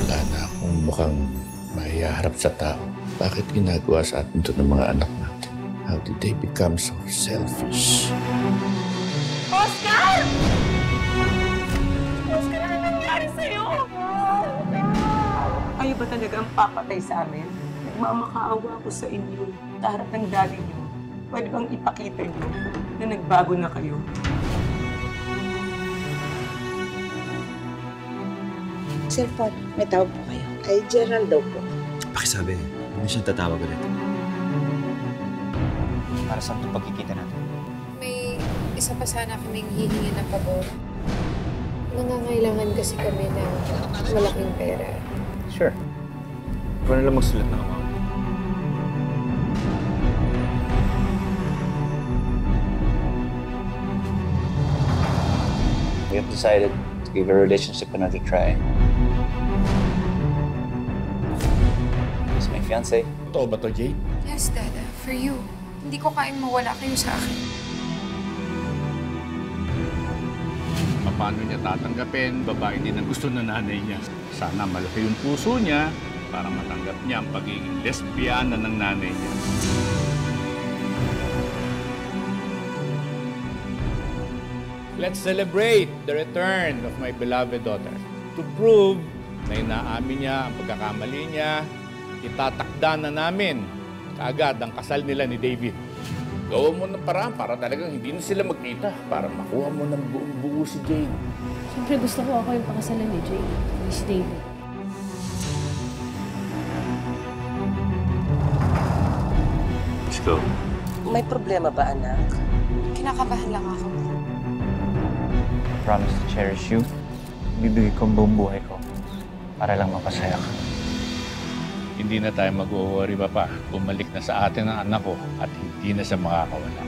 wala na akong mukhang mahiharap sa tao. Bakit ginagawa sa atin ito ng mga anak natin? How did they become so selfish? Oscar! Oscar, ano nangyari sa'yo? Kayo ba talaga ang papatay sa amin? Nagmamakaawa ako sa inyo. Sa harap ng daddy niyo, pwede bang ipakita niyo na nagbago na kayo? Sir Paul, may tawag po kayo. Kay Gerald daw po. Pakisabi, hindi siya tatawag ulit. Para saan itong pagkikita natin? May isa pa sana kaming hihingi ng pabor. Nangangailangan kasi kami ng malaking pera. Sure. Ikaw na lang magsulat ng amount. We have decided to give our relationship another try. This is my fiancé. Totoo ba to, Jade? Yes, Dada. For you. Hindi ko kayang mawala kayo sa akin. Paano niya tatanggapin? Babae din ang gusto ng nanay niya. Sana malaki yung puso niya para matanggap niya ang pagiging lesbiana ng nanay niya. Let's celebrate the return of my beloved daughter. To prove na inaamin niya ang pagkakamali niya, itatakda na namin kaagad ang kasal nila ni David. Gawa mo ng paraan para talagang hindi na sila magkita para makuha mo ng buong-buo si Jane. Siyempre gusto ko ako yung pakasalan ni Jane, ni si David. Let's go. May problema ba, anak? Kinakabahan lang ako. I promise to cherish you. Bibigay ko ang buong buhay ko para lang mapasaya ka. Hindi na tayo mag-worry pa. Bumalik na sa atin ang anak ko at hindi na siya makakawala.